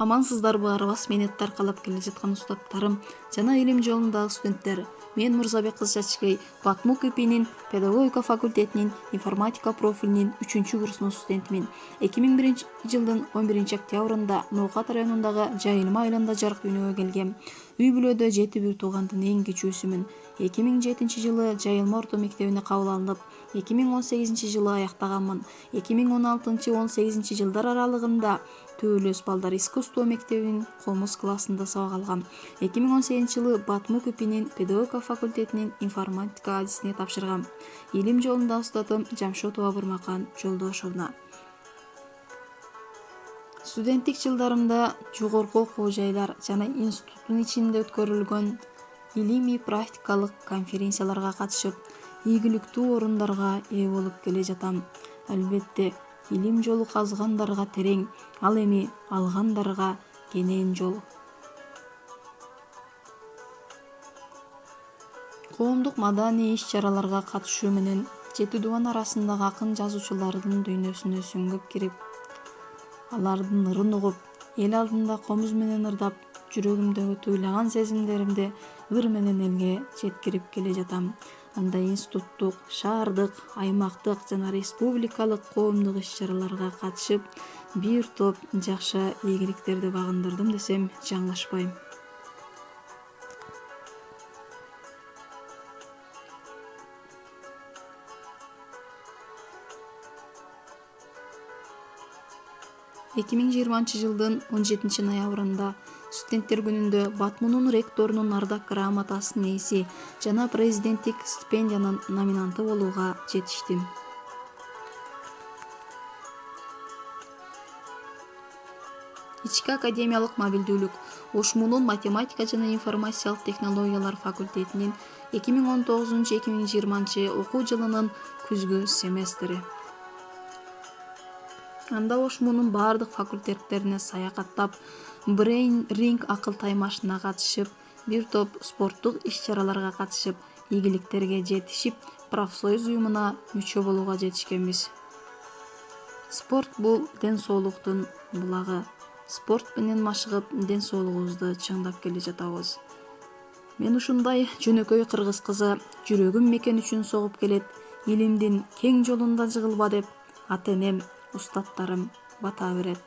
Амансыздарбы, арыбас мени таркалап келе жаткан устаттарым жана илим жолундагы студенттер. Мен Мурзабек кызы Чачкей Батмук ИПинин педагогика факультетинин информатика профилинин 3-курсунун студентимин. 2001 жылдын 11 октябрында Ноокат районундагы Жайылма айылында жарык дүйнөгө келгем. Үй бүлөдө 7 туугандын эң кичүүсүмүн. 2007 жылы Жайылма орто мектебине кабыл алынып, 2018 жылы аяктаганмын. 2016-18 жылдар аралыгында Төөлөс балдар искусство мектебинин комуз классында сабак алгам. 2018 жылы Батмук ИПинин педагогика факультетинин информатика адисине тапшыргам. Илим жолундагы устатым Жамшотова Бурмакан Жолдошовна. Студенттик жылдарымда жогорку окуу жайлар жана институттун ичинде өткөрүлгөн илимий практикалык конференцияларга катышып, ийгиликтүү орундарга ээ болуп келе жатам. Албетте, илим жолу казгандарга терең, ал эми алгандарга кенен жол. Коомдук маданий иш-чараларга катышуу менен жети дубан арасындагы акын жазуучулардын дүйнөсүнө сүңгүп кирип, алардын ырын угуп, эл алдында комуз менен ырдап, жүрөгүмдөгү туйлаган сезимдеримди ыр менен элге жеткирип келе жатам. Анда институттук, шаардык, аймактык жана республикалык коомдук иш-чараларга катышып, бир топ жакшы ийгиликтерди багындырдым десем жаңылышпайм. жылдын 17 ноябрында студенттер күнүндө Батмунун ректорунун ардак грамотасынын ээси жана президенттик стипендиянын номинанты болууга жетиштим. Ички академиялык мобилдүүлүк ОШМУнун математика жана информациялык технологиялар факультетинин 2019-2020 окуу жылынын күзгү семестри. Анда ОШМУнун бардык факультеттерине саякаттап, Brain Ring акыл таймашына катышып, бир топ спорттук иш-чараларга катышып, ийгиликтерге жетишип, профсоюз уюмуна мүчө болууга жетишкенбиз. Спорт бул ден соолуктун булагы. Спорт менен машыгып, ден соолугубузду чыңдап келе жатабыз. Мен ушундай жөнөкөй кыргыз кызы жүрөгүм мекен үчүн согуп келет, илимдин кең жолунда жыгылба деп ата-энем, устаттарым бата берет.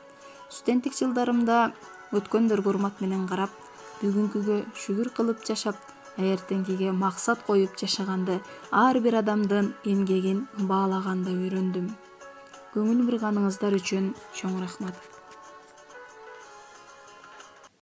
Студенттик жылдарымда өткөндөргө урмат менен карап, бүгүнкүгө шүгүр кылып жашап, эртеңкиге максат коюп жашаганды, ар бир адамдын эмгегин баалаганды үйрөндүм. Көңүл бурганыңыздар үчүн чоң рахмат.